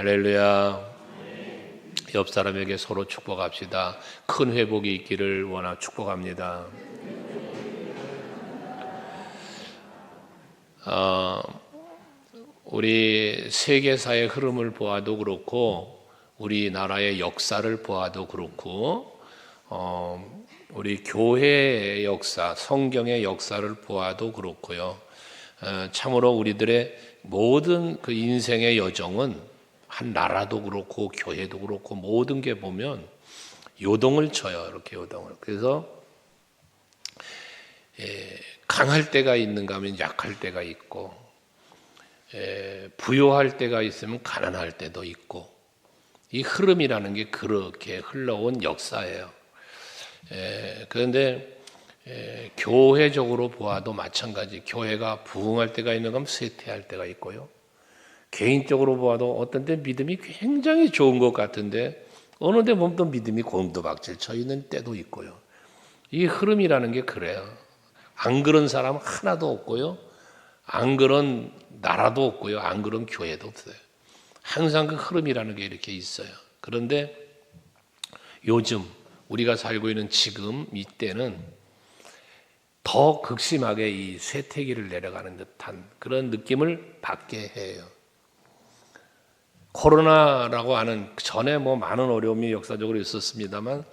할렐루야. 옆 사람에게 서로 축복합시다. 큰 회복이 있기를 원하 축복합니다. 우리 세계사의 흐름을 보아도 그렇고 우리나라의 역사를 보아도 그렇고 우리 교회의 역사, 성경의 역사를 보아도 그렇고요. 참으로 우리들의 모든 그 인생의 여정은 한 나라도 그렇고 교회도 그렇고 모든 게 보면 요동을 쳐요. 이렇게 요동을. 그래서 강할 때가 있는가 하면 약할 때가 있고 부요할 때가 있으면 가난할 때도 있고 이 흐름이라는 게 그렇게 흘러온 역사예요. 그런데 교회적으로 보아도 마찬가지. 교회가 부흥할 때가 있는가 하면 쇠퇴할 때가 있고요. 개인적으로 보아도 어떤 때 믿음이 굉장히 좋은 것 같은데 어느 때 보면 또 믿음이 곤두박질 쳐 있는 때도 있고요. 이 흐름이라는 게 그래요. 안 그런 사람 하나도 없고요. 안 그런 나라도 없고요. 안 그런 교회도 없어요. 항상 그 흐름이라는 게 이렇게 있어요. 그런데 요즘 우리가 살고 있는 지금 이때는 더 극심하게 이 쇠퇴기를 내려가는 듯한 그런 느낌을 받게 해요. 코로나라고 하는 전에 많은 어려움이 역사적으로 있었습니다만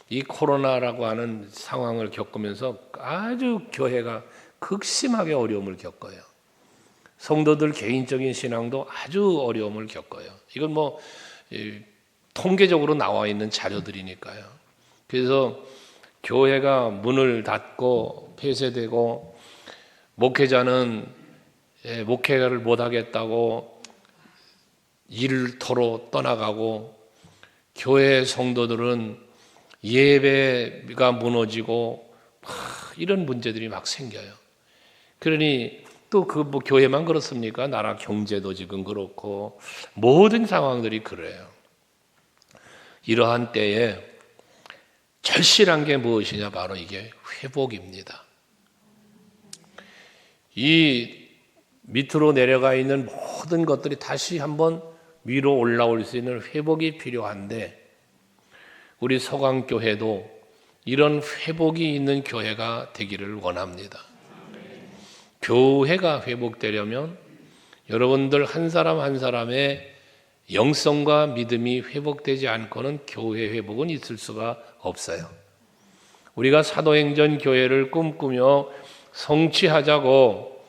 이 코로나라고 하는 상황을 겪으면서 아주 교회가 극심하게 어려움을 겪어요. 성도들 개인적인 신앙도 아주 어려움을 겪어요. 이건 통계적으로 나와 있는 자료들이니까요. 그래서 교회가 문을 닫고 폐쇄되고 목회자는 목회를 못하겠다고 일터로 떠나가고 교회 성도들은 예배가 무너지고 이런 문제들이 막 생겨요. 그러니 또 교회만 그렇습니까? 나라 경제도 지금 그렇고 모든 상황들이 그래요. 이러한 때에 절실한 게 무엇이냐? 바로 이게 회복입니다. 이 밑으로 내려가 있는 모든 것들이 다시 한번 위로 올라올 수 있는 회복이 필요한데 우리 서강교회도 이런 회복이 있는 교회가 되기를 원합니다. 교회가 회복되려면 여러분들 한 사람 한 사람의 영성과 믿음이 회복되지 않고는 교회 회복은 있을 수가 없어요. 우리가 사도행전 교회를 꿈꾸며 성취하자고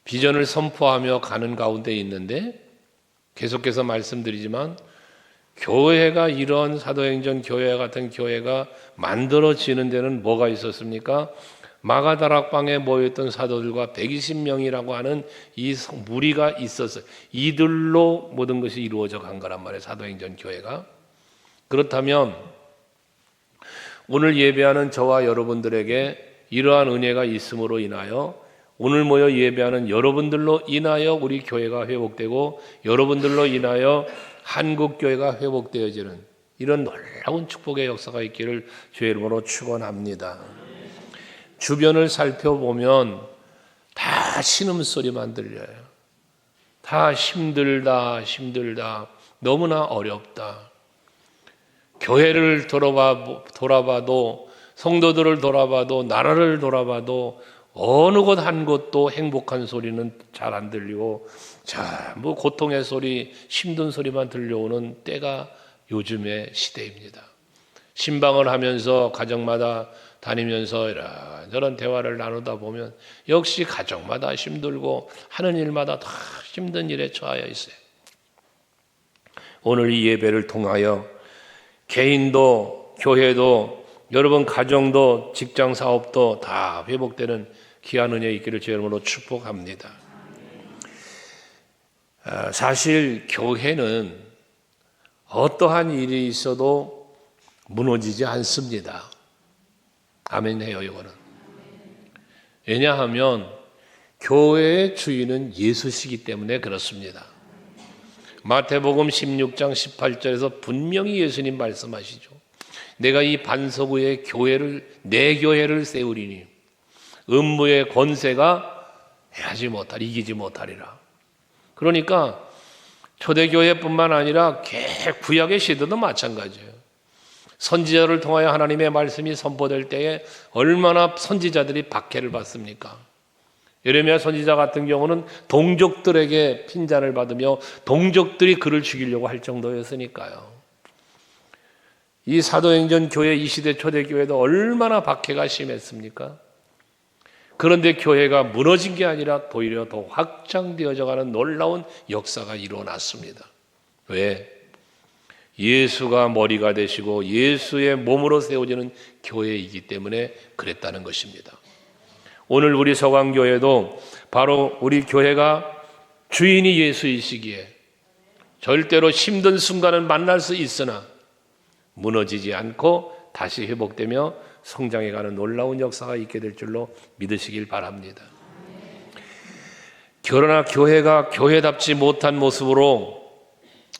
비전을 선포하며 가는 가운데 있는데 계속해서 말씀드리지만 교회가 이런 사도행전 교회 같은 교회가 만들어지는 데는 뭐가 있었습니까? 마가다락방에 모였던 사도들과 120명이라고 하는 이 무리가 있었어요. 이들로 모든 것이 이루어져 간 거란 말이에요. 사도행전 교회가. 그렇다면 오늘 예배하는 저와 여러분들에게 이러한 은혜가 있음으로 인하여 오늘 모여 예배하는 여러분들로 인하여 우리 교회가 회복되고 여러분들로 인하여 한국교회가 회복되어지는 이런 놀라운 축복의 역사가 있기를 주의 이름으로 축원합니다. 주변을 살펴보면 다 신음소리만 들려요. 다 힘들다, 너무나 어렵다. 교회를 돌아봐도 성도들을 돌아봐도 나라를 돌아봐도 어느 곳 한 곳도 행복한 소리는 잘 안 들리고 고통의 소리, 힘든 소리만 들려오는 때가 요즘의 시대입니다. 신방을 하면서 가정마다 다니면서 이런저런 대화를 나누다 보면 역시 가정마다 힘들고 하는 일마다 다 힘든 일에 처하여 있어요. 오늘 이 예배를 통하여 개인도 교회도 여러분 가정도 직장 사업도 다 회복되는 귀한 은혜 있기를 주의 이름으로 축복합니다. 사실 교회는 어떠한 일이 있어도 무너지지 않습니다. 아멘 해요, 이거는. 왜냐하면 교회의 주인은 예수시기 때문에 그렇습니다. 마태복음 16장 18절에서 분명히 예수님 말씀하시죠. 내가 이 반석 위에 내 교회를 세우리니 음부의 권세가 이기지 못하리라. 그러니까 초대교회뿐만 아니라 구약의 시대도 마찬가지예요. 선지자를 통하여 하나님의 말씀이 선포될 때에 얼마나 선지자들이 박해를 받습니까? 예레미야 선지자 같은 경우는 동족들에게 핀잔을 받으며 동족들이 그를 죽이려고 할 정도였으니까요. 이 사도행전 교회 이 시대 초대교회도 얼마나 박해가 심했습니까? 그런데 교회가 무너진 게 아니라 오히려 더 확장되어져 가는 놀라운 역사가 일어났습니다. 왜? 예수가 머리가 되시고 예수의 몸으로 세워지는 교회이기 때문에 그랬다는 것입니다. 오늘 우리 서강교회도 바로 우리 교회가 주인이 예수이시기에 절대로 힘든 순간을 만날 수 있으나 무너지지 않고 다시 회복되며 성장해가는 놀라운 역사가 있게 될 줄로 믿으시길 바랍니다. 그러나 교회가 교회답지 못한 모습으로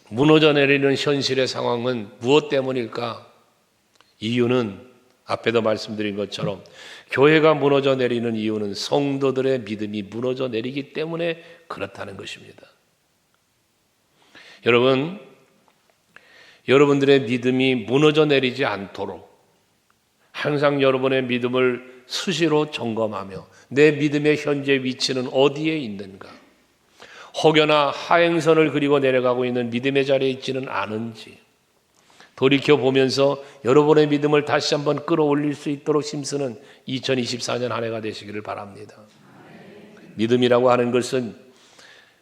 무너져 내리는 현실의 상황은 무엇 때문일까? 이유는 앞에도 말씀드린 것처럼 교회가 무너져 내리는 이유는 성도들의 믿음이 무너져 내리기 때문에 그렇다는 것입니다. 여러분들의 믿음이 무너져 내리지 않도록 항상 여러분의 믿음을 수시로 점검하며 내 믿음의 현재 위치는 어디에 있는가? 혹여나 하행선을 그리고 내려가고 있는 믿음의 자리에 있지는 않은지 돌이켜보면서 여러분의 믿음을 다시 한번 끌어올릴 수 있도록 힘쓰는 2024년 한 해가 되시기를 바랍니다. 믿음이라고 하는 것은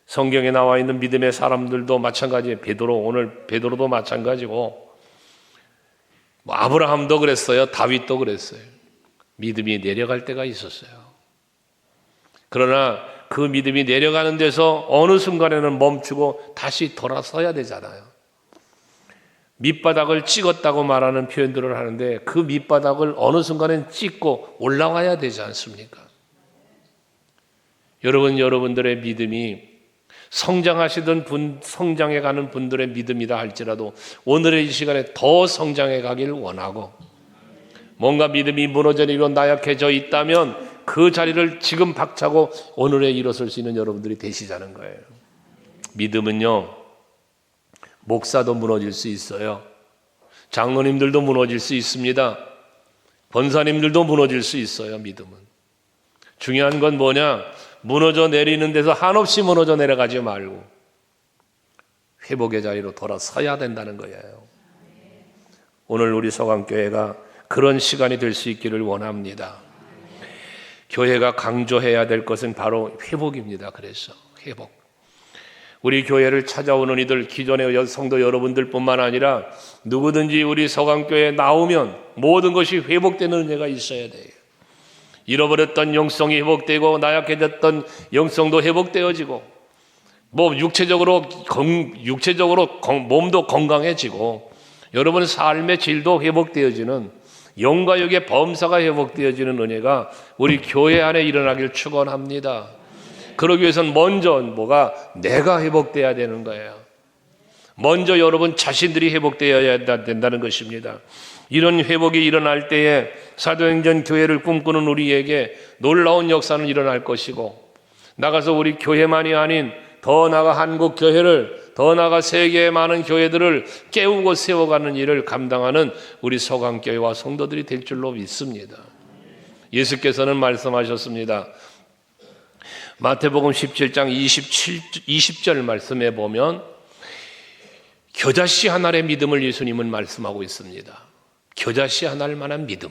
성경에 나와 있는 믿음의 사람들도 마찬가지예요. 오늘 베드로도 마찬가지고 아브라함도 그랬어요. 다윗도 그랬어요. 믿음이 내려갈 때가 있었어요. 그러나 그 믿음이 내려가는 데서 어느 순간에는 멈추고 다시 돌아서야 되잖아요. 밑바닥을 찍었다고 말하는 표현들을 하는데 그 밑바닥을 어느 순간엔 찍고 올라와야 되지 않습니까? 여러분들의 믿음이 성장해가는 분들의 믿음이다 할지라도 오늘의 이 시간에 더 성장해 가길 원하고 뭔가 믿음이 무너져내고 나약해져 있다면 그 자리를 지금 박차고 오늘에 일어설 수 있는 여러분들이 되시자는 거예요. 믿음은요, 목사도 무너질 수 있어요. 장로님들도 무너질 수 있습니다. 권사님들도 무너질 수 있어요. 믿음은. 중요한 건 뭐냐? 무너져 내리는 데서 한없이 무너져 내려가지 말고 회복의 자리로 돌아서야 된다는 거예요. 오늘 우리 서강교회가 그런 시간이 될 수 있기를 원합니다. 교회가 강조해야 될 것은 바로 회복입니다. 그래서 회복. 우리 교회를 찾아오는 이들, 기존의 성도 여러분들뿐만 아니라 누구든지 우리 서강교회에 나오면 모든 것이 회복되는 은혜가 있어야 돼요. 잃어버렸던 영성이 회복되고 나약해졌던 영성도 회복되어지고 육체적으로 몸도 건강해지고 여러분 삶의 질도 회복되어지는 영과 육의 범사가 회복되어지는 은혜가 우리 교회 안에 일어나길 축원합니다. 그러기 위해서는 먼저 내가 회복돼야 되는 거예요. 먼저 여러분 자신들이 회복되어야 된다는 것입니다. 이런 회복이 일어날 때에 사도행전 교회를 꿈꾸는 우리에게 놀라운 역사는 일어날 것이고 나가서 우리 교회만이 아닌 더 나아가 한국 교회를 더 나아가 세계의 많은 교회들을 깨우고 세워가는 일을 감당하는 우리 서강교회와 성도들이 될 줄로 믿습니다. 예수께서는 말씀하셨습니다. 마태복음 17장 20절 말씀에 보면 겨자씨 한 알의 믿음을 예수님은 말씀하고 있습니다. 겨자씨 한 알 만한 믿음.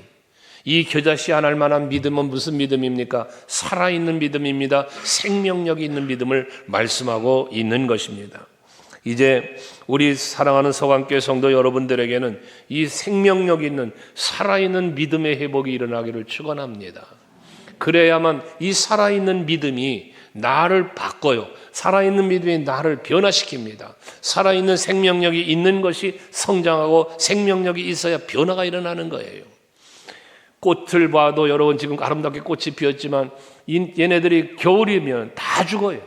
이 겨자씨 한 알 만한 믿음은 무슨 믿음입니까? 살아있는 믿음입니다. 생명력이 있는 믿음을 말씀하고 있는 것입니다. 이제 우리 사랑하는 서강교회 성도 여러분들에게는 이 생명력 있는 살아있는 믿음의 회복이 일어나기를 축원합니다. 그래야만 이 살아있는 믿음이 나를 바꿔요. 살아있는 믿음이 나를 변화시킵니다. 살아있는 생명력이 있는 것이 성장하고 생명력이 있어야 변화가 일어나는 거예요. 꽃을 봐도 여러분 지금 아름답게 꽃이 피었지만 얘네들이 겨울이면 다 죽어요.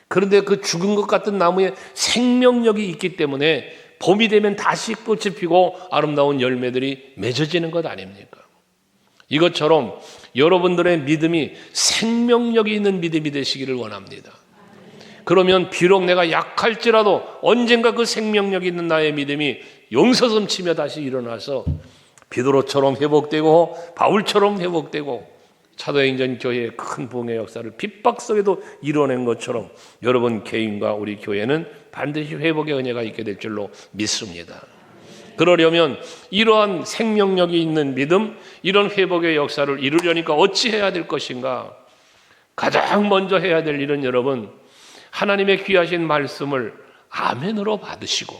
그런데 그 죽은 것 같은 나무에 생명력이 있기 때문에 봄이 되면 다시 꽃이 피고 아름다운 열매들이 맺어지는 것 아닙니까? 이것처럼 여러분들의 믿음이 생명력이 있는 믿음이 되시기를 원합니다. 그러면 비록 내가 약할지라도 언젠가 그 생명력 있는 나의 믿음이 용서섬치며 다시 일어나서 베드로처럼 회복되고 바울처럼 회복되고 사도행전 교회의 큰 부흥의 역사를 핍박 속에도 이뤄낸 것처럼 여러분 개인과 우리 교회는 반드시 회복의 은혜가 있게 될 줄로 믿습니다. 그러려면 이러한 생명력이 있는 믿음, 이런 회복의 역사를 이루려니까 어찌 해야 될 것인가? 가장 먼저 해야 될 일은 여러분, 하나님의 귀하신 말씀을 아멘으로 받으시고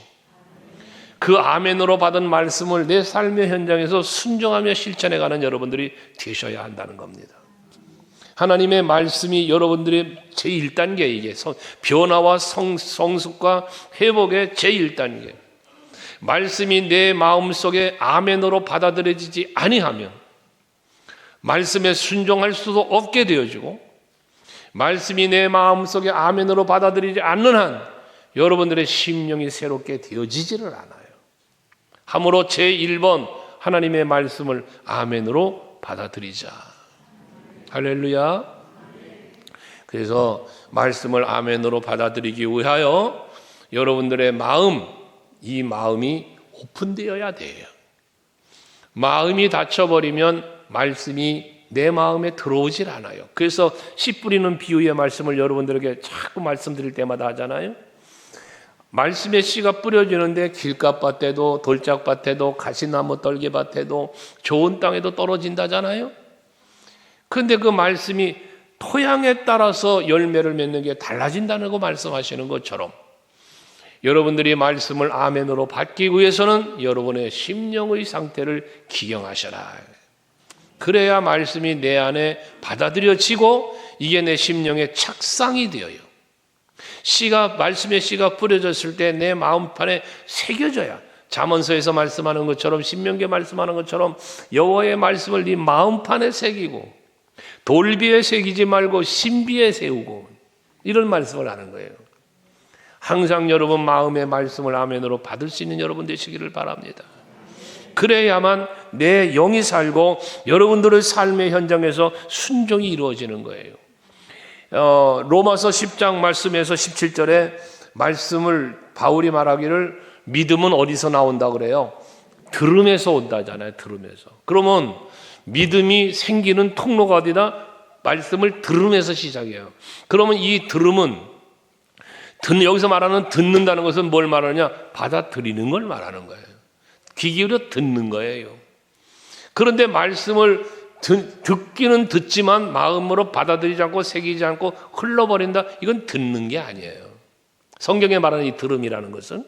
그 아멘으로 받은 말씀을 내 삶의 현장에서 순종하며 실천해가는 여러분들이 되셔야 한다는 겁니다. 하나님의 말씀이 여러분들의 제1단계, 이게 변화와 성숙과 회복의 제1단계. 말씀이 내 마음속에 아멘으로 받아들여지지 아니하면 말씀에 순종할 수도 없게 되어지고, 말씀이 내 마음속에 아멘으로 받아들이지 않는 한 여러분들의 심령이 새롭게 되어지지를 않아요. 함으로 제1번 하나님의 말씀을 아멘으로 받아들이자. 할렐루야. 그래서 말씀을 아멘으로 받아들이기 위하여 여러분들의 마음, 이 마음이 오픈되어야 돼요. 마음이 닫혀버리면 말씀이 내 마음에 들어오질 않아요. 그래서 씨 뿌리는 비유의 말씀을 여러분들에게 자꾸 말씀드릴 때마다 하잖아요. 말씀의 씨가 뿌려지는데 길가밭에도 돌짝밭에도 가시나무 떨기밭에도 좋은 땅에도 떨어진다잖아요. 그런데 그 말씀이 토양에 따라서 열매를 맺는 게 달라진다는 거 말씀하시는 것처럼 여러분들이 말씀을 아멘으로 받기 위해서는 여러분의 심령의 상태를 기경하셔라. 그래야 말씀이 내 안에 받아들여지고 이게 내 심령의 착상이 되어요. 말씀의 씨가 뿌려졌을 때 내 마음판에 새겨져야, 잠언서에서 말씀하는 것처럼, 신명기에 말씀하는 것처럼 여호와의 말씀을 네 마음판에 새기고 돌비에 새기지 말고 신비에 세우고, 이런 말씀을 하는 거예요. 항상 여러분 마음의 말씀을 아멘으로 받을 수 있는 여러분 되시기를 바랍니다. 그래야만 내 영이 살고 여러분들의 삶의 현장에서 순종이 이루어지는 거예요. 로마서 10장 말씀에서 17절에 말씀을 바울이 말하기를 믿음은 어디서 나온다 그래요? 들음에서 온다잖아요. 들음에서. 그러면 믿음이 생기는 통로가 어디다? 말씀을 들음에서 시작해요. 그러면 이 들음은 여기서 말하는 듣는다는 것은 뭘 말하냐? 받아들이는 걸 말하는 거예요. 귀 기울여 듣는 거예요. 그런데 말씀을 듣기는 듣지만 마음으로 받아들이지 않고 새기지 않고 흘러버린다. 이건 듣는 게 아니에요. 성경에 말하는 이 들음이라는 것은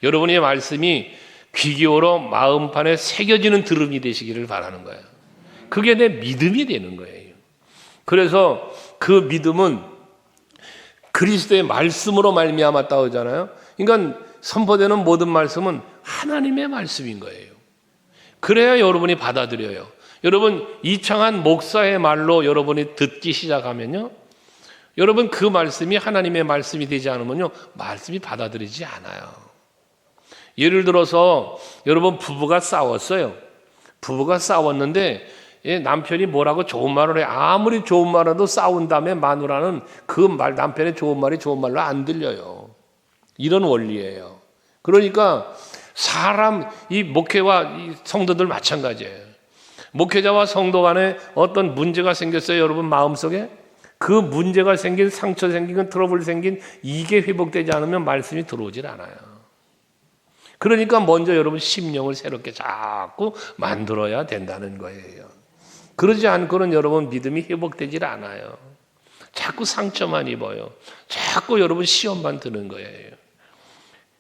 여러분의 말씀이 귀 기울여 마음판에 새겨지는 들음이 되시기를 바라는 거예요. 그게 내 믿음이 되는 거예요. 그래서 그 믿음은 그리스도의 말씀으로 말미암았다고 하잖아요. 그러니까 선포되는 모든 말씀은 하나님의 말씀인 거예요. 그래야 여러분이 받아들여요. 여러분 이창한 목사의 말로 여러분이 듣기 시작하면요, 여러분 그 말씀이 하나님의 말씀이 되지 않으면요, 말씀이 받아들이지 않아요. 예를 들어서 여러분 부부가 싸웠어요. 부부가 싸웠는데 남편이 뭐라고 좋은 말을 해. 아무리 좋은 말해도 싸운 다음에 마누라는 그 말, 남편의 좋은 말이 좋은 말로 안 들려요. 이런 원리예요. 그러니까 이 목회와 이 성도들 마찬가지예요. 목회자와 성도 간에 어떤 문제가 생겼어요, 여러분 마음속에? 그 문제가 생긴, 상처 생긴, 트러블 생긴, 이게 회복되지 않으면 말씀이 들어오질 않아요. 그러니까 먼저 여러분 심령을 새롭게 자꾸 만들어야 된다는 거예요. 그러지 않고는 여러분 믿음이 회복되질 않아요. 자꾸 상처만 입어요. 자꾸 여러분 시험만 드는 거예요.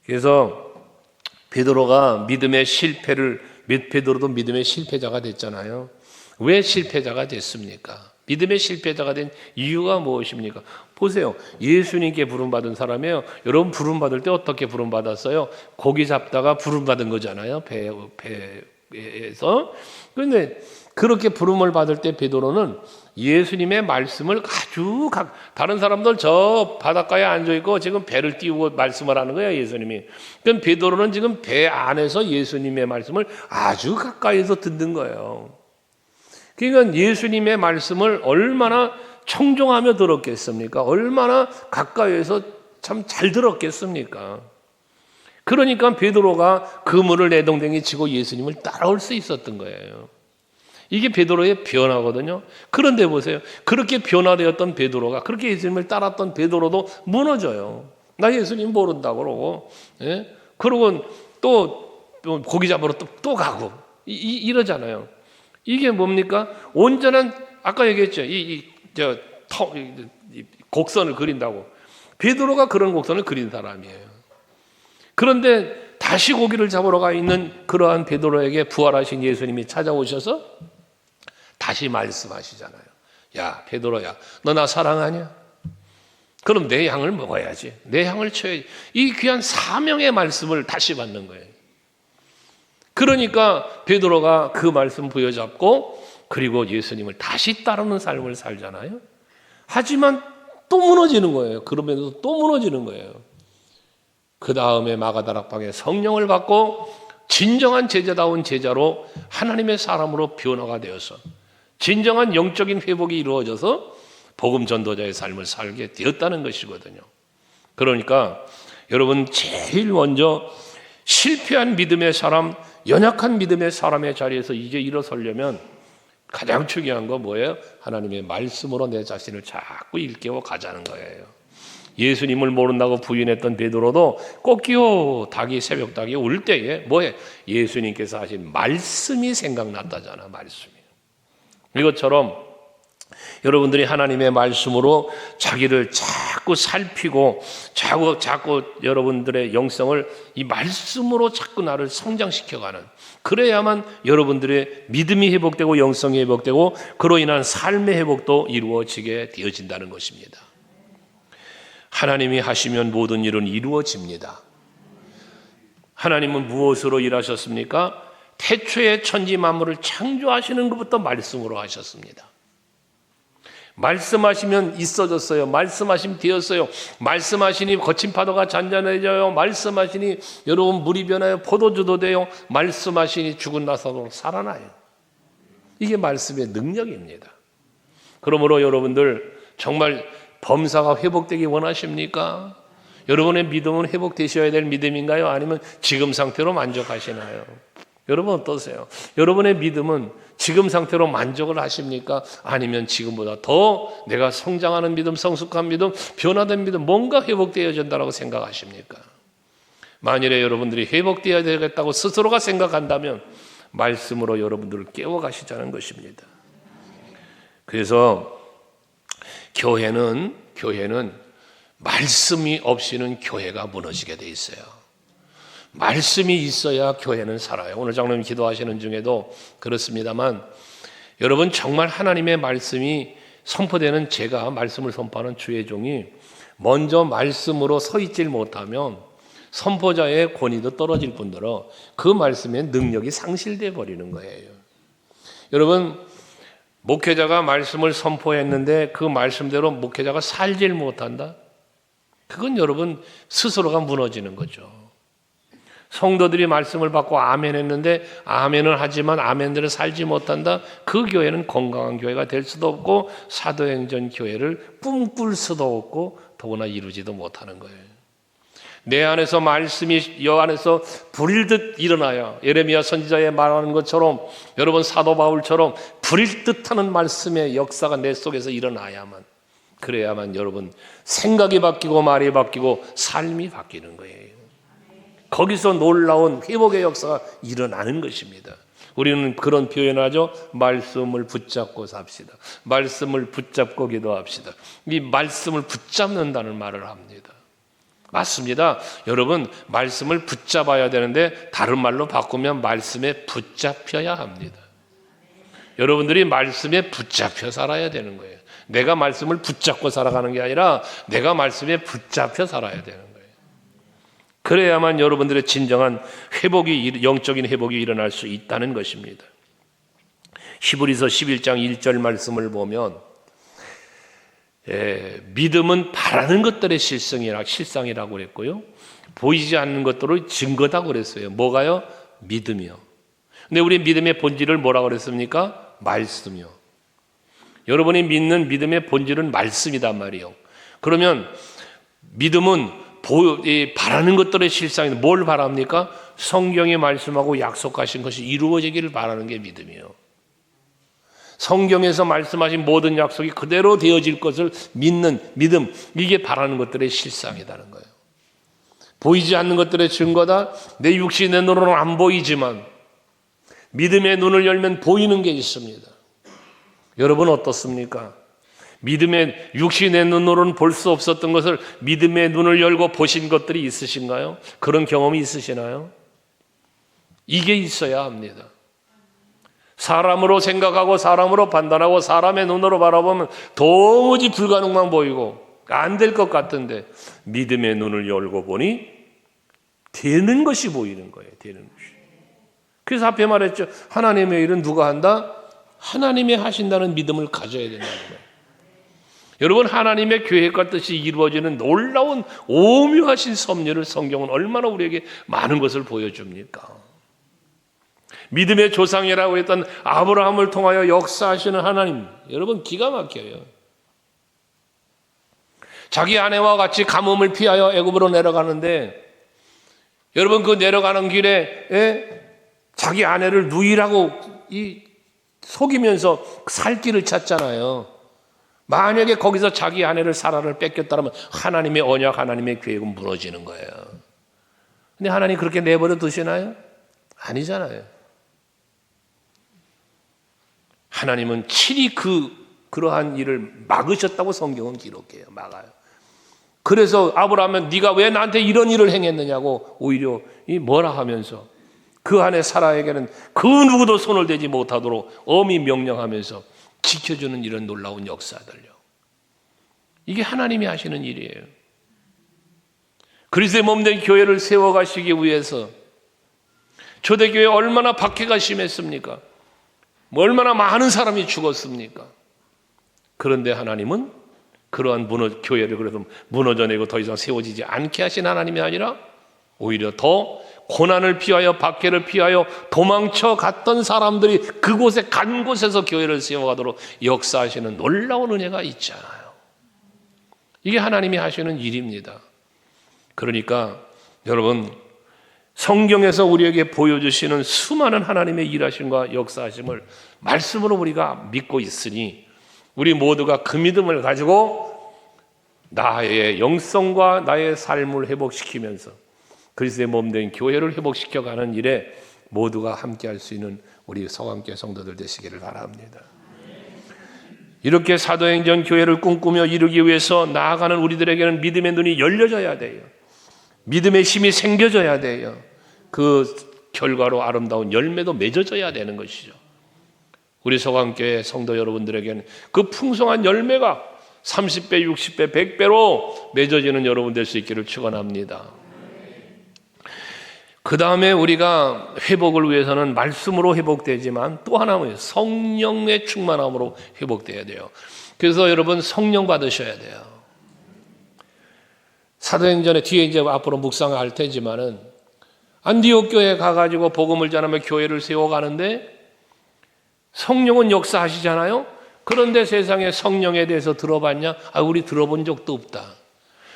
그래서 베드로도 믿음의 실패자가 됐잖아요. 왜 실패자가 됐습니까? 믿음의 실패자가 된 이유가 무엇입니까? 보세요. 예수님께 부름받은 사람이에요. 여러분 부름받을 때 어떻게 부름받았어요? 고기 잡다가 부름받은 거잖아요. 배에서. 그런데 그렇게 부름을 받을 때 베드로는 예수님의 말씀을 다른 사람들 저 바닷가에 앉아있고 지금 배를 띄우고 말씀을 하는 거예요, 예수님이. 그럼 베드로는 지금 배 안에서 예수님의 말씀을 아주 가까이서 듣는 거예요. 그러니까 예수님의 말씀을 얼마나 청종하며 들었겠습니까? 얼마나 가까이에서 참 잘 들었겠습니까? 그러니까 베드로가 그물을 내동댕이 치고 예수님을 따라올 수 있었던 거예요. 이게 베드로의 변화거든요. 그런데 보세요. 그렇게 변화되었던 베드로가, 그렇게 예수님을 따랐던 베드로도 무너져요. 나 예수님 모른다고 그러고, 예? 그러고 또 고기 잡으러 또 가고 이러잖아요. 이게 뭡니까? 온전한, 아까 얘기했죠. 곡선을 그린다고. 베드로가 그런 곡선을 그린 사람이에요. 그런데 다시 고기를 잡으러 가 있는 그러한 베드로에게 부활하신 예수님이 찾아오셔서 다시 말씀하시잖아요. 야, 베드로야, 너 나 사랑하냐? 그럼 내 양을 먹어야지. 내 양을 쳐야지. 이 귀한 사명의 말씀을 다시 받는 거예요. 그러니까 베드로가 그 말씀 부여잡고 그리고 예수님을 다시 따르는 삶을 살잖아요. 하지만 또 무너지는 거예요. 그러면서 또 무너지는 거예요. 그 다음에 마가다락방에 성령을 받고 진정한 제자다운 제자로 하나님의 사람으로 변화가 되어서 진정한 영적인 회복이 이루어져서 복음 전도자의 삶을 살게 되었다는 것이거든요. 그러니까 여러분, 제일 먼저 실패한 믿음의 사람, 연약한 믿음의 사람의 자리에서 이제 일어서려면 가장 중요한 건 뭐예요? 하나님의 말씀으로 내 자신을 자꾸 일깨워 가자는 거예요. 예수님을 모른다고 부인했던 베드로도 꽃기호 닭이, 새벽 닭이 울 때에 뭐해? 예수님께서 하신 말씀이 생각났다잖아. 말씀이. 이것처럼 여러분들이 하나님의 말씀으로 자기를 자꾸 살피고 자꾸 여러분들의 영성을 이 말씀으로 자꾸 나를 성장시켜가는, 그래야만 여러분들의 믿음이 회복되고 영성이 회복되고 그로 인한 삶의 회복도 이루어지게 되어진다는 것입니다. 하나님이 하시면 모든 일은 이루어집니다. 하나님은 무엇으로 일하셨습니까? 태초에 천지 만물을 창조하시는 것부터 말씀으로 하셨습니다. 말씀하시면 있어졌어요. 말씀하시면 되었어요. 말씀하시니 거친 파도가 잔잔해져요. 말씀하시니 여러분 물이 변하여 포도주도 돼요. 말씀하시니 죽은 나사도 살아나요. 이게 말씀의 능력입니다. 그러므로 여러분들 정말 범사가 회복되기 원하십니까? 여러분의 믿음은 회복되셔야 될 믿음인가요? 아니면 지금 상태로 만족하시나요? 여러분 어떠세요? 여러분의 믿음은 지금 상태로 만족을 하십니까? 아니면 지금보다 더 내가 성장하는 믿음, 성숙한 믿음, 변화된 믿음, 뭔가 회복되어진다고 생각하십니까? 만일에 여러분들이 회복되어야 되겠다고 스스로가 생각한다면 말씀으로 여러분들을 깨워가시자는 것입니다. 그래서 교회는 말씀이 없이는 교회가 무너지게 돼 있어요. 말씀이 있어야 교회는 살아요. 오늘 장로님 기도하시는 중에도 그렇습니다만 여러분, 정말 하나님의 말씀이 선포되는, 제가 말씀을 선포하는 주의 종이 먼저 말씀으로 서 있질 못하면 선포자의 권위도 떨어질 뿐더러 그 말씀의 능력이 상실돼 버리는 거예요. 여러분, 목회자가 말씀을 선포했는데 그 말씀대로 목회자가 살질 못한다? 그건 여러분 스스로가 무너지는 거죠. 성도들이 말씀을 받고 아멘 했는데 아멘을 하지만 아멘대로 살지 못한다? 그 교회는 건강한 교회가 될 수도 없고 사도행전 교회를 꿈꿀 수도 없고 더구나 이루지도 못하는 거예요. 내 안에서 말씀이 여 안에서 불일 듯 일어나야, 예레미야 선지자의 말하는 것처럼 여러분 사도 바울처럼 불일 듯하는 말씀의 역사가 내 속에서 일어나야만, 그래야만 여러분 생각이 바뀌고 말이 바뀌고 삶이 바뀌는 거예요. 거기서 놀라운 회복의 역사가 일어나는 것입니다. 우리는 그런 표현하죠. 말씀을 붙잡고 삽시다. 말씀을 붙잡고 기도합시다. 이 말씀을 붙잡는다는 말을 합니다. 맞습니다. 여러분, 말씀을 붙잡아야 되는데 다른 말로 바꾸면 말씀에 붙잡혀야 합니다. 여러분들이 말씀에 붙잡혀 살아야 되는 거예요. 내가 말씀을 붙잡고 살아가는 게 아니라 내가 말씀에 붙잡혀 살아야 되는 거예요. 그래야만 여러분들의 진정한 회복이, 영적인 회복이 일어날 수 있다는 것입니다. 히브리서 11장 1절 말씀을 보면 믿음은 바라는 것들의 실상이라고 그랬고요. 보이지 않는 것들의 증거다고 그랬어요. 뭐가요? 믿음이요. 근데 우리 믿음의 본질을 뭐라고 그랬습니까? 말씀이요. 여러분이 믿는 믿음의 본질은 말씀이단 말이에요. 그러면 믿음은 바라는 것들의 실상인데 뭘 바랍니까? 성경이 말씀하고 약속하신 것이 이루어지기를 바라는 게 믿음이에요. 성경에서 말씀하신 모든 약속이 그대로 되어질 것을 믿는 믿음, 이게 바라는 것들의 실상이라는 거예요. 보이지 않는 것들의 증거다. 내 육신의 눈으로는 안 보이지만 믿음의 눈을 열면 보이는 게 있습니다. 여러분 어떻습니까? 믿음의 육신의 눈으로는 볼 수 없었던 것을 믿음의 눈을 열고 보신 것들이 있으신가요? 그런 경험이 있으시나요? 이게 있어야 합니다. 사람으로 생각하고 사람으로 판단하고 사람의 눈으로 바라보면 도무지 불가능만 보이고 안 될 것 같은데 믿음의 눈을 열고 보니 되는 것이 보이는 거예요. 되는 것이. 그래서 앞에 말했죠. 하나님의 일은 누가 한다? 하나님이 하신다는 믿음을 가져야 된다는 거예요. 여러분, 하나님의 계획과 뜻이 이루어지는 놀라운 오묘하신 섭리를 성경은 얼마나 우리에게 많은 것을 보여줍니까? 믿음의 조상이라고 했던 아브라함을 통하여 역사하시는 하나님, 여러분 기가 막혀요. 자기 아내와 같이 가뭄을 피하여 애굽으로 내려가는데 여러분 그 내려가는 길에 자기 아내를 누이라고 속이면서 살 길을 찾잖아요. 만약에 거기서 자기 아내를 사라를 뺏겼다면 하나님의 언약, 하나님의 계획은 무너지는 거예요. 근데 하나님 그렇게 내버려 두시나요? 아니잖아요. 하나님은 친히 그러한 일을 막으셨다고 성경은 기록해요. 막아요. 그래서 아브라함은 네가 왜 나한테 이런 일을 행했느냐고 오히려 뭐라 하면서 그 안에 사라에게는 그 누구도 손을 대지 못하도록 엄히 명령하면서 지켜주는 이런 놀라운 역사들요. 이게 하나님이 하시는 일이에요. 그리스도의 몸된 교회를 세워가시기 위해서 초대교회 얼마나 박해가 심했습니까? 얼마나 많은 사람이 죽었습니까? 그런데 하나님은 그러한 교회를 그래서 무너져내고 더 이상 세워지지 않게 하신 하나님이 아니라 오히려 더 고난을 피하여 박해를 피하여 도망쳐 갔던 사람들이 그곳에 간 곳에서 교회를 세워가도록 역사하시는 놀라운 은혜가 있잖아요. 이게 하나님이 하시는 일입니다. 그러니까 여러분, 성경에서 우리에게 보여주시는 수많은 하나님의 일하심과 역사하심을 말씀으로 우리가 믿고 있으니 우리 모두가 그 믿음을 가지고 나의 영성과 나의 삶을 회복시키면서 그리스도의 몸된 교회를 회복시켜가는 일에 모두가 함께할 수 있는 우리 서강교회 성도들 되시기를 바랍니다. 이렇게 사도행전 교회를 꿈꾸며 이루기 위해서 나아가는 우리들에게는 믿음의 눈이 열려져야 돼요. 믿음의 힘이 생겨져야 돼요. 그 결과로 아름다운 열매도 맺어져야 되는 것이죠. 우리 서강교회 성도 여러분들에게는 그 풍성한 열매가 30배, 60배, 100배로 맺어지는 여러분 될 수 있기를 축원합니다. 그 다음에 우리가 회복을 위해서는 말씀으로 회복되지만 또 하나는 성령의 충만함으로 회복돼야 돼요. 그래서 여러분 성령 받으셔야 돼요. 사도행전에 뒤에 이제 앞으로 묵상할 테지만은 안디옥 교회에 가가지고 복음을 전하며 교회를 세워가는데 성령은 역사하시잖아요. 그런데 세상에 성령에 대해서 들어봤냐? 우리 들어본 적도 없다.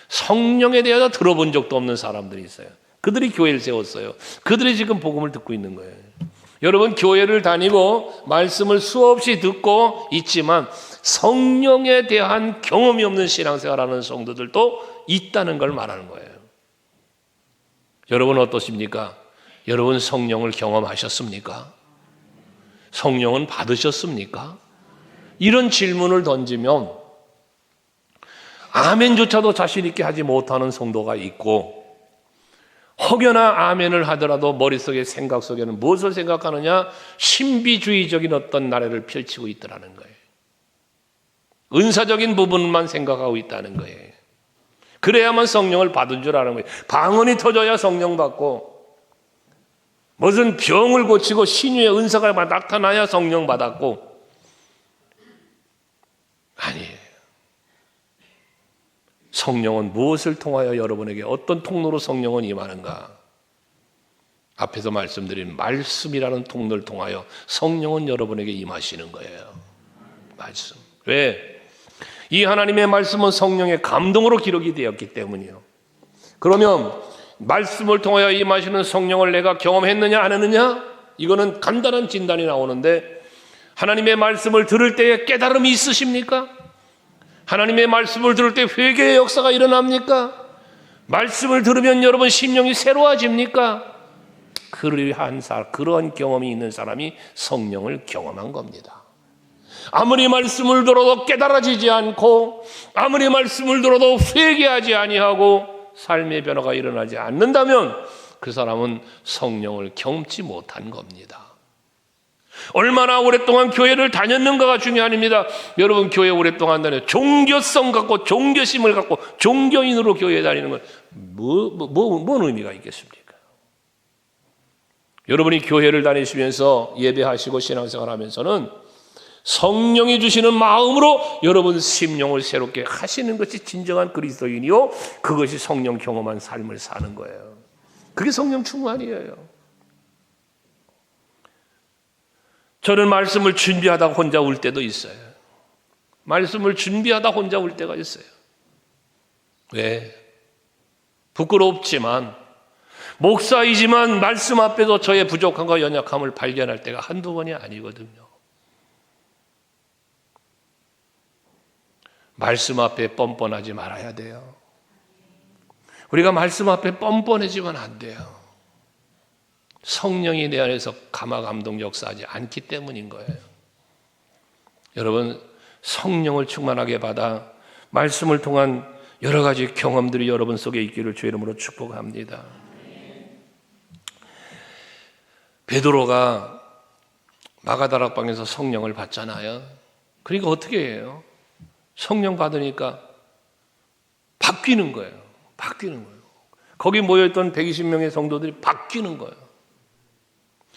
성령에 대해서 들어본 적도 없는 사람들이 있어요. 그들이 교회를 세웠어요. 그들이 지금 복음을 듣고 있는 거예요. 여러분 교회를 다니고 말씀을 수없이 듣고 있지만 성령에 대한 경험이 없는 신앙생활하는 성도들도 있다는 걸 말하는 거예요. 여러분 어떠십니까? 여러분 성령을 경험하셨습니까? 성령은 받으셨습니까? 이런 질문을 던지면 아멘조차도 자신 있게 하지 못하는 성도가 있고 혹여나 아멘을 하더라도 머릿속에 생각 속에는 무엇을 생각하느냐? 신비주의적인 어떤 나래를 펼치고 있더라는 거예요. 은사적인 부분만 생각하고 있다는 거예요. 그래야만 성령을 받은 줄 아는 거예요. 방언이 터져야 성령 받고 무슨 병을 고치고 신유의 은사가 나타나야 성령 받았고 아니에요. 성령은 무엇을 통하여 여러분에게 어떤 통로로 성령은 임하는가? 앞에서 말씀드린 말씀이라는 통로를 통하여 성령은 여러분에게 임하시는 거예요. 말씀. 왜? 이 하나님의 말씀은 성령의 감동으로 기록이 되었기 때문이요. 그러면 말씀을 통하여 임하시는 성령을 내가 경험했느냐 안 했느냐? 이거는 간단한 진단이 나오는데, 하나님의 말씀을 들을 때에 깨달음이 있으십니까? 하나님의 말씀을 들을 때 회개의 역사가 일어납니까? 말씀을 들으면 여러분 심령이 새로워집니까? 그러한 경험이 있는 사람이 성령을 경험한 겁니다. 아무리 말씀을 들어도 깨달아지지 않고, 아무리 말씀을 들어도 회개하지 아니하고 삶의 변화가 일어나지 않는다면 그 사람은 성령을 경험치 못한 겁니다. 얼마나 오랫동안 교회를 다녔는가가 중요합니다. 여러분 교회 오랫동안 다녀 종교성 갖고 종교심을 갖고 종교인으로 교회에 다니는 건 뭔 의미가 있겠습니까? 여러분이 교회를 다니시면서 예배하시고 신앙생활 하면서는 성령이 주시는 마음으로 여러분 심령을 새롭게 하시는 것이 진정한 그리스도인이요, 그것이 성령 경험한 삶을 사는 거예요. 그게 성령 충만이에요. 저는 말씀을 준비하다가 혼자 울 때도 있어요. 말씀을 준비하다 혼자 울 때가 있어요. 왜? 부끄럽지만, 목사이지만 말씀 앞에서 저의 부족함과 연약함을 발견할 때가 한두 번이 아니거든요. 말씀 앞에 뻔뻔하지 말아야 돼요. 우리가 말씀 앞에 뻔뻔해지면 안 돼요. 성령이 내 안에서 감화감동 역사하지 않기 때문인 거예요. 여러분, 성령을 충만하게 받아 말씀을 통한 여러 가지 경험들이 여러분 속에 있기를 주의 이름으로 축복합니다. 베드로가 마가다락방에서 성령을 받잖아요. 그러니까 어떻게 해요? 성령 받으니까 바뀌는 거예요. 바뀌는 거예요. 거기 모여있던 120명의 성도들이 바뀌는 거예요.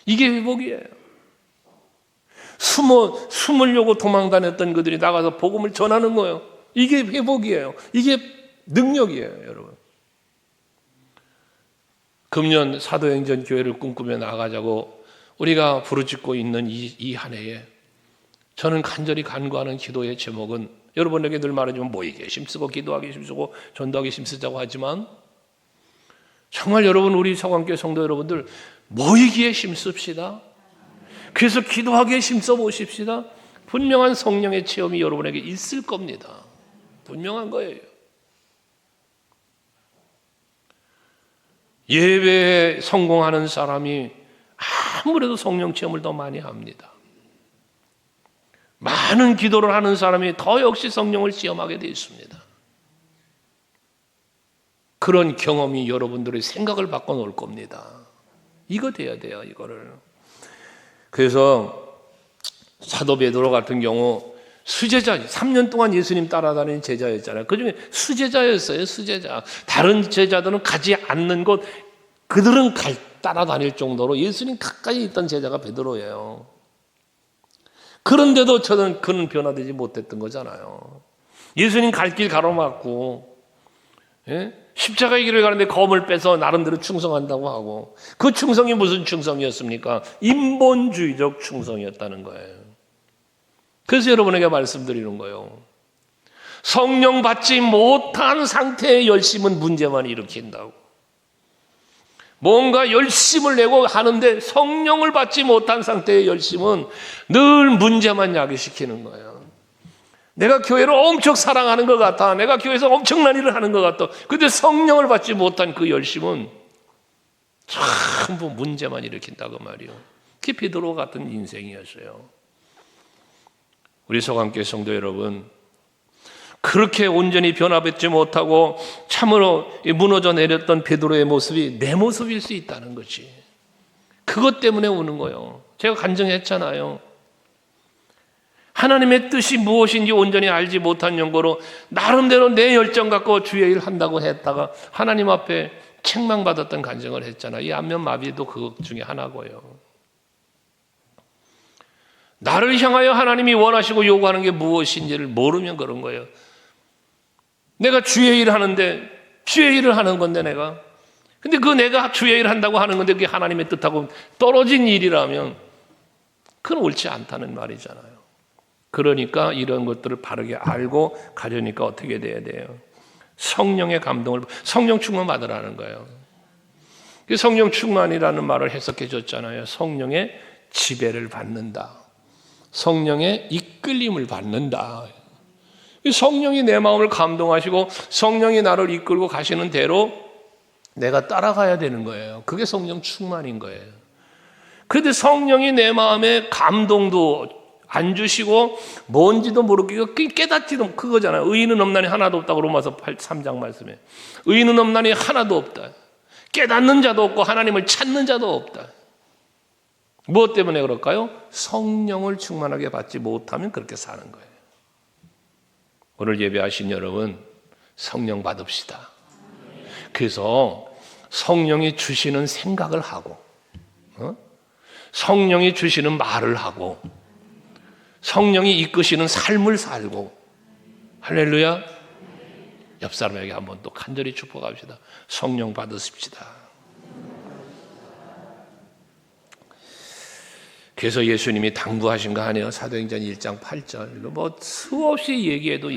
이게 회복이에요. 숨으려고 도망 다녔던 그들이 나가서 복음을 전하는 거예요. 이게 회복이에요. 이게 능력이에요, 여러분. 금년 사도행전 교회를 꿈꾸며 나가자고 우리가 부르짖고 있는 이 한 해에 저는 간절히 간구하는 기도의 제목은, 여러분에게 늘 말하지만 모이기에 힘쓰고 기도하기 힘쓰고 전도하기 힘쓰자고 하지만, 정말 여러분, 우리 서강교회 성도 여러분들 모이기에 힘씁시다. 그래서 기도하기에 힘써 보십시다. 분명한 성령의 체험이 여러분에게 있을 겁니다. 분명한 거예요. 예배에 성공하는 사람이 아무래도 성령 체험을 더 많이 합니다. 많은 기도를 하는 사람이 더 역시 성령을 체험하게 되어 있습니다. 그런 경험이 여러분들의 생각을 바꿔놓을 겁니다. 이거 돼야 돼요, 이거를. 그래서 사도 베드로 같은 경우 수제자, 3년 동안 예수님 따라다니는 제자였잖아요. 그중에 수제자였어요, 수제자. 다른 제자들은 가지 않는 곳, 그들은 따라다닐 정도로 예수님 가까이 있던 제자가 베드로예요. 그런데도 그는 변화되지 못했던 거잖아요. 예수님 갈 길 가로막고, 십자가의 길을 가는데 검을 빼서 나름대로 충성한다고 하고, 그 충성이 무슨 충성이었습니까? 인본주의적 충성이었다는 거예요. 그래서 여러분에게 말씀드리는 거예요. 성령 받지 못한 상태의 열심은 문제만 일으킨다고. 뭔가 열심을 내고 하는데 성령을 받지 못한 상태의 열심은 늘 문제만 야기시키는 거예요. 내가 교회를 엄청 사랑하는 것 같아. 내가 교회에서 엄청난 일을 하는 것 같아. 근데 성령을 받지 못한 그 열심은 전부 문제만 일으킨다고 말이에요. 그게 베드로 같은 인생이었어요. 우리 서강교회 성도 여러분, 그렇게 온전히 변화받지 못하고 참으로 무너져 내렸던 베드로의 모습이 내 모습일 수 있다는 거지. 그것 때문에 우는 거예요. 제가 간증했잖아요. 하나님의 뜻이 무엇인지 온전히 알지 못한 연고로 나름대로 내 열정 갖고 주의 일 한다고 했다가 하나님 앞에 책망받았던 간증을 했잖아요. 이 안면마비도 그것 중에 하나고요. 나를 향하여 하나님이 원하시고 요구하는 게 무엇인지를 모르면 그런 거예요. 내가 주의 일을 하는데, 주의 일을 하는 건데 내가. 근데 내가 주의 일을 한다고 하는 건데 그게 하나님의 뜻하고 떨어진 일이라면 그건 옳지 않다는 말이잖아요. 그러니까 이런 것들을 바르게 알고 가려니까 어떻게 돼야 돼요? 성령의 감동을, 성령 충만 받으라는 거예요. 성령 충만이라는 말을 해석해 줬잖아요. 성령의 지배를 받는다. 성령의 이끌림을 받는다. 성령이 내 마음을 감동하시고 성령이 나를 이끌고 가시는 대로 내가 따라가야 되는 거예요. 그게 성령 충만인 거예요. 그런데 성령이 내 마음에 감동도 안 주시고 뭔지도 모르고 깨닫지도 그거잖아요. 의인은 없나니 하나도 없다고 로마서 3장 말씀에. 의인은 없나니 하나도 없다. 깨닫는 자도 없고 하나님을 찾는 자도 없다. 무엇 때문에 그럴까요? 성령을 충만하게 받지 못하면 그렇게 사는 거예요. 오늘 예배하신 여러분, 성령 받읍시다. 그래서 성령이 주시는 생각을 하고, 성령이 주시는 말을 하고, 성령이 이끄시는 삶을 살고, 할렐루야. 옆 사람에게 한번 또 간절히 축복합시다. 성령 받으십시다. 그래서 예수님이 당부하신 거 아니에요? 사도행전 1장 8절. 이거 뭐 수없이 얘기해도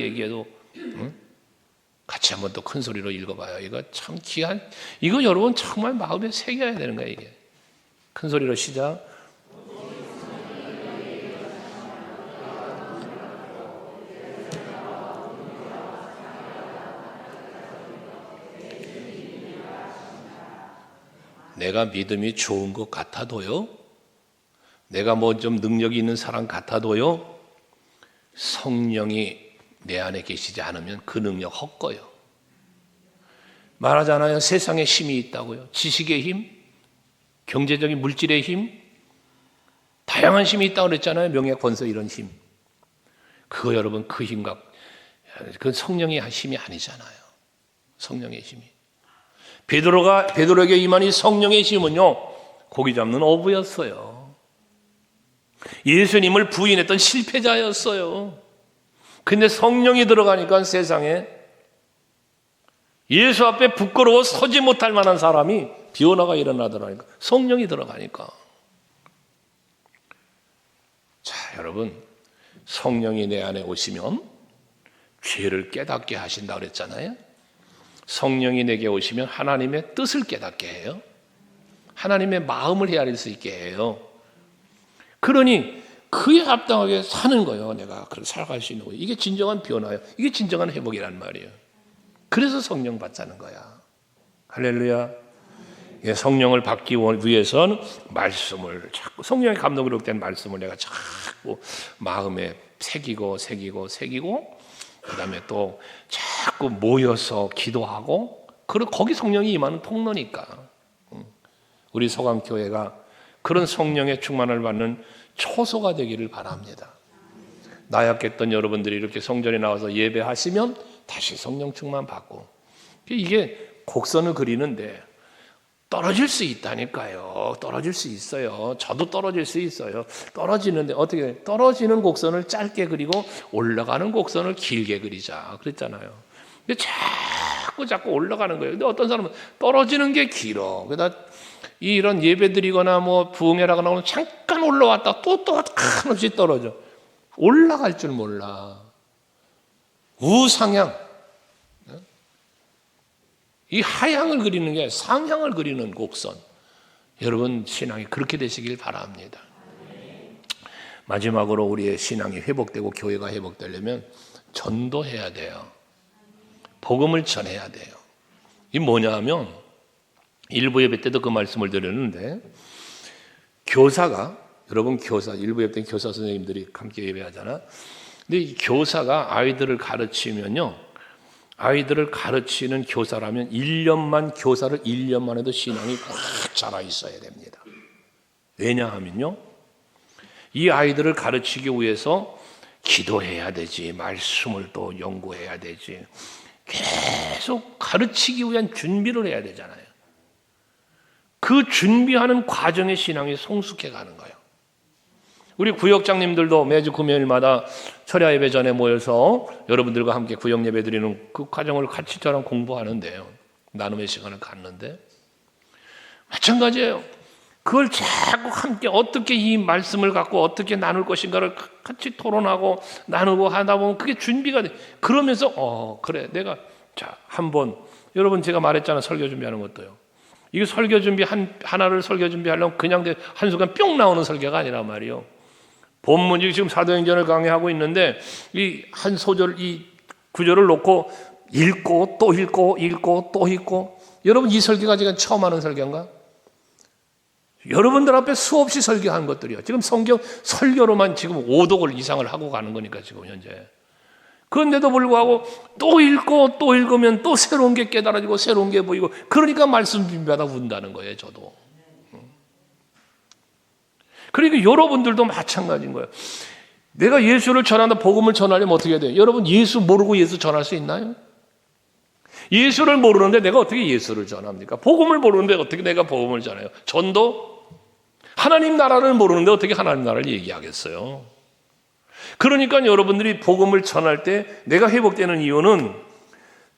같이 한번 또 큰 소리로 읽어봐요. 이거 참 귀한, 이거 여러분 정말 마음에 새겨야 되는 거예요. 이게 큰 소리로 시작. 내가 믿음이 좋은 것 같아도요, 내가 뭐 좀 능력이 있는 사람 같아도요, 성령이 내 안에 계시지 않으면 그 능력 헛거요. 말하잖아요. 세상에 힘이 있다고요. 지식의 힘, 경제적인 물질의 힘, 다양한 힘이 있다고 그랬잖아요. 명예, 권세 이런 힘. 그거 여러분 그 힘과 그 성령의 힘이 아니잖아요. 성령의 힘이. 베드로에게 임한 이 성령의 힘은요, 고기 잡는 어부였어요. 예수님을 부인했던 실패자였어요. 근데 성령이 들어가니까 세상에 예수 앞에 부끄러워 서지 못할 만한 사람이 변화가 일어나더라니까. 성령이 들어가니까. 자, 여러분, 성령이 내 안에 오시면 죄를 깨닫게 하신다 그랬잖아요. 성령이 내게 오시면 하나님의 뜻을 깨닫게 해요. 하나님의 마음을 헤아릴 수 있게 해요. 그러니 그에 합당하게 사는 거예요. 내가 그렇게 살아갈 수 있는 거예요. 이게 진정한 변화예요. 이게 진정한 회복이란 말이에요. 그래서 성령 받자는 거야. 할렐루야. 성령을 받기 위해서는 말씀을 자꾸, 성령의 감동으로 된 말씀을 내가 자꾸 마음에 새기고 그 다음에 또 자꾸 모여서 기도하고, 그리고 거기 성령이 임하는 통로니까. 우리 소강교회가 그런 성령의 충만을 받는 초소가 되기를 바랍니다. 나약했던 여러분들이 이렇게 성전에 나와서 예배하시면 다시 성령 충만 받고, 이게 곡선을 그리는데 떨어질 수 있다니까요. 떨어질 수 있어요. 저도 떨어질 수 있어요. 떨어지는데 어떻게, 떨어지는 곡선을 짧게 그리고 올라가는 곡선을 길게 그리자 그랬잖아요. 근데 자꾸 올라가는 거예요. 근데 어떤 사람은 떨어지는 게 길어. 그러다 이런 예배 드리거나 뭐 부흥회라거나 하면 잠깐 올라왔다 또 한없이 떨어져. 올라갈 줄 몰라. 우상향. 이 하향을 그리는 게 상향을 그리는 곡선. 여러분 신앙이 그렇게 되시길 바랍니다. 마지막으로 우리의 신앙이 회복되고 교회가 회복되려면 전도해야 돼요. 복음을 전해야 돼요. 이게 뭐냐 하면, 일부 예배 때도 그 말씀을 드렸는데, 교사가, 여러분 교사, 일부 예배 때 교사 선생님들이 함께 예배하잖아. 근데 이 교사가 아이들을 가르치면요, 아이들을 가르치는 교사라면 1년만 교사를 1년만 해도 신앙이 꽉 자라 있어야 됩니다. 왜냐하면요, 이 아이들을 가르치기 위해서 기도해야 되지, 말씀을 또 연구해야 되지, 계속 가르치기 위한 준비를 해야 되잖아요. 그 준비하는 과정의 신앙이 성숙해 가는 거예요. 우리 구역장님들도 매주 금요일마다 철야 예배 전에 모여서 여러분들과 함께 구역 예배 드리는 그 과정을 같이 저랑 공부하는데요. 나눔의 시간을 갖는데 마찬가지예요. 그걸 자꾸 함께 어떻게 이 말씀을 갖고 어떻게 나눌 것인가를 같이 토론하고 나누고 하다 보면 그게 준비가 돼. 그러면서 그래 내가 자 한번 여러분 제가 말했잖아 설교 준비하는 것도요. 이게 설교 준비 하나를 설교 준비하려면 그냥 한순간 뿅 나오는 설교가 아니란 말이에요. 본문이 지금 사도행전을 강의하고 있는데 이 한 소절 이 구절을 놓고 읽고 또 읽고 읽고 또 읽고 여러분 이 설교가 지금 처음 하는 설교인가? 여러분들 앞에 수없이 설교한 것들이요. 지금 성경 설교로만 지금 5독을 이상을 하고 가는 거니까 지금 현재. 그런데도 불구하고 또 읽고 또 읽으면 또 새로운 게 깨달아지고 새로운 게 보이고 그러니까 말씀 준비하다 운다는 거예요. 저도. 그러니까 여러분들도 마찬가지인 거예요. 내가 예수를 전한다 복음을 전하려면 어떻게 해야 돼요? 여러분 예수 모르고 예수 전할 수 있나요? 예수를 모르는데 내가 어떻게 예수를 전합니까? 복음을 모르는데 어떻게 내가 복음을 전해요? 전도? 하나님 나라를 모르는데 어떻게 하나님 나라를 얘기하겠어요? 그러니까 여러분들이 복음을 전할 때 내가 회복되는 이유는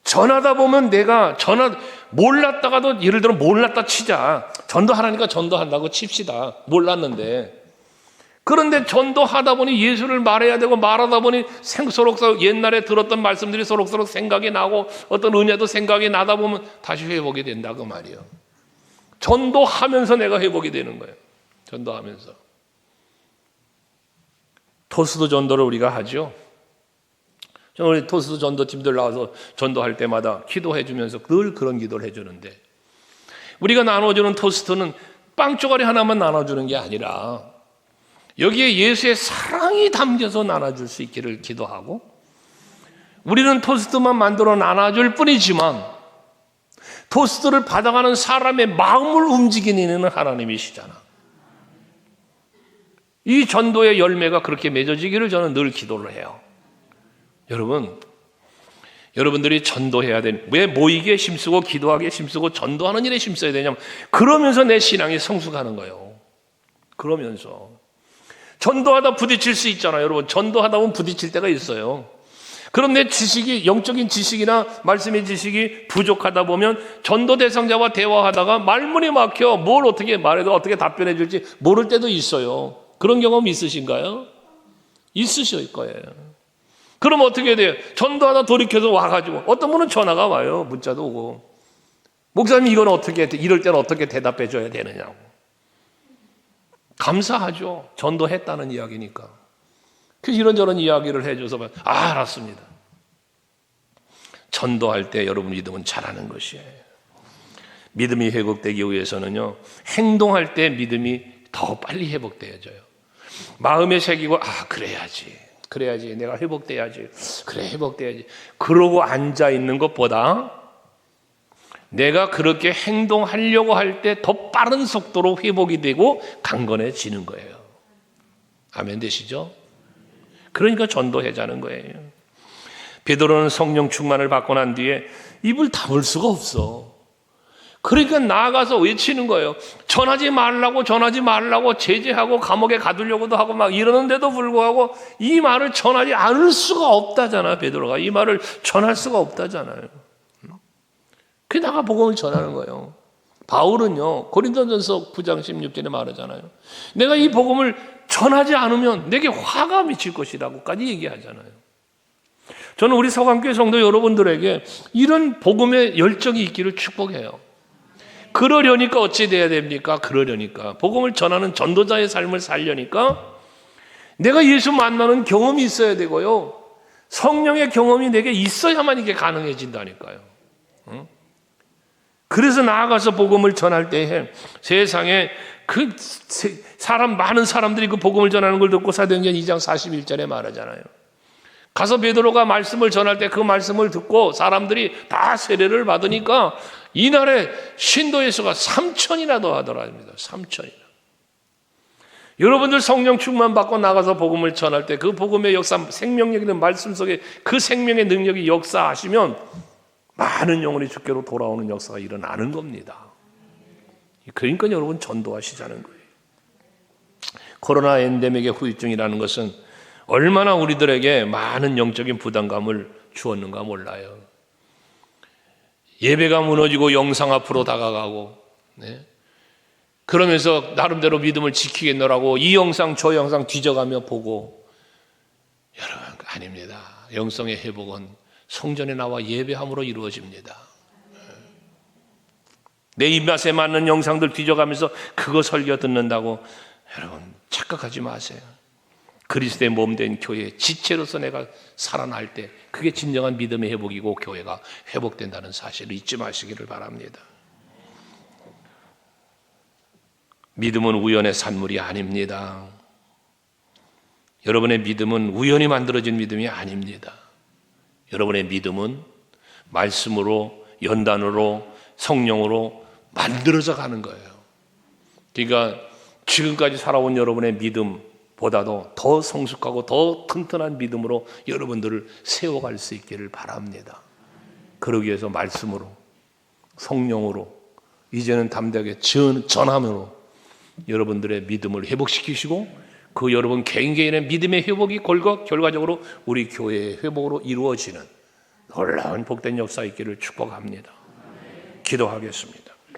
전하다 보면 내가 몰랐다가도 예를 들어 몰랐다 치자. 전도하라니까 전도한다고 칩시다. 몰랐는데. 그런데 전도하다 보니 예수를 말해야 되고 말하다 보니 서로서로 옛날에 들었던 말씀들이 서로서로 생각이 나고 어떤 은혜도 생각이 나다 보면 다시 회복이 된다고 말이에요. 전도하면서 내가 회복이 되는 거예요. 전도하면서. 토스도 전도를 우리가 하죠. 우리 토스도 전도팀들 나와서 전도할 때마다 기도해 주면서 늘 그런 기도를 해주는데 우리가 나눠주는 토스트는 빵 쪼가리 하나만 나눠주는 게 아니라 여기에 예수의 사랑이 담겨서 나눠줄 수 있기를 기도하고 우리는 토스트만 만들어 나눠줄 뿐이지만 토스트를 받아가는 사람의 마음을 움직이는 하나님이시잖아. 이 전도의 열매가 그렇게 맺어지기를 저는 늘 기도를 해요. 여러분들이 전도해야 되는 왜 모이기에 힘쓰고 기도하기에 힘쓰고 전도하는 일에 힘써야 되냐면 그러면서 내 신앙이 성숙하는 거예요. 그러면서 전도하다 부딪힐 수 있잖아요. 여러분 전도하다 보면 부딪힐 때가 있어요. 그럼 내 지식이 영적인 지식이나 말씀의 지식이 부족하다 보면 전도 대상자와 대화하다가 말문이 막혀 뭘 어떻게 말해도 어떻게 답변해 줄지 모를 때도 있어요. 그런 경험 있으신가요? 있으실 거예요. 그럼 어떻게 돼요? 전도하다 돌이켜서 와가지고 어떤 분은 전화가 와요. 문자도 오고 목사님 이건 어떻게 이럴 때는 어떻게 대답해 줘야 되느냐고. 감사하죠. 전도했다는 이야기니까. 그래서 이런저런 이야기를 해줘서 알았습니다. 전도할 때 여러분 믿음은 잘하는 것이에요. 믿음이 회복되기 위해서는요. 행동할 때 믿음이 더 빨리 회복되어져요. 마음에 새기고 그래야지 내가 회복돼야지 그래 회복돼야지 그러고 앉아있는 것보다 내가 그렇게 행동하려고 할 때 더 빠른 속도로 회복이 되고 강건해지는 거예요. 아멘 되시죠? 그러니까 전도하자는 거예요. 베드로는 성령 충만을 받고 난 뒤에 입을 다물 수가 없어. 그러니까 나아가서 외치는 거예요. 전하지 말라고 제재하고 감옥에 가두려고도 하고 막 이러는데도 불구하고 이 말을 전하지 않을 수가 없다잖아요. 베드로가 이 말을 전할 수가 없다잖아요. 그게 나가 복음을 전하는 거예요. 바울은요 고린도전서 9장 16절에 말하잖아요. 내가 이 복음을 전하지 않으면 내게 화가 미칠 것이라고까지 얘기하잖아요. 저는 우리 서강교회 성도 여러분들에게 이런 복음의 열정이 있기를 축복해요. 그러려니까 어찌 돼야 됩니까? 그러려니까 복음을 전하는 전도자의 삶을 살려니까 내가 예수 만나는 경험이 있어야 되고요. 성령의 경험이 내게 있어야만 이게 가능해진다니까요. 그래서 나아가서 복음을 전할 때에 세상에 많은 사람들이 그 복음을 전하는 걸 듣고 사도행전 2장 41절에 말하잖아요. 가서 베드로가 말씀을 전할 때 그 말씀을 듣고 사람들이 다 세례를 받으니까 이날에 신도의 수가 3,000이나 더 하더랍니다. 3,000이나. 여러분들 성령 충만 받고 나가서 복음을 전할 때 그 복음의 역사, 생명력이라는 말씀 속에 그 생명의 능력이 역사하시면 많은 영혼이 주께로 돌아오는 역사가 일어나는 겁니다. 그러니까 여러분 전도하시자는 거예요. 코로나 엔데믹의 후유증이라는 것은 얼마나 우리들에게 많은 영적인 부담감을 주었는가 몰라요. 예배가 무너지고 영상 앞으로 다가가고 그러면서 나름대로 믿음을 지키겠노라고 이 영상 저 영상 뒤져가며 보고, 여러분 아닙니다. 영성의 회복은 성전에 나와 예배함으로 이루어집니다. 내 입맛에 맞는 영상들 뒤져가면서 그거 설교 듣는다고 여러분 착각하지 마세요. 그리스도의 몸된 교회 지체로서 내가 살아날 때 그게 진정한 믿음의 회복이고 교회가 회복된다는 사실을 잊지 마시기를 바랍니다. 믿음은 우연의 산물이 아닙니다. 여러분의 믿음은 우연히 만들어진 믿음이 아닙니다. 여러분의 믿음은 말씀으로, 연단으로, 성령으로 만들어져 가는 거예요. 그러니까 지금까지 살아온 여러분의 믿음보다도 더 성숙하고 더 튼튼한 믿음으로 여러분들을 세워갈 수 있기를 바랍니다. 그러기 위해서 말씀으로, 성령으로, 이제는 담대하게 전함으로 여러분들의 믿음을 회복시키시고, 그 여러분 개인의 믿음의 회복이 결과적으로 우리 교회의 회복으로 이루어지는 놀라운 복된 역사 있기를 축복합니다. 기도하겠습니다.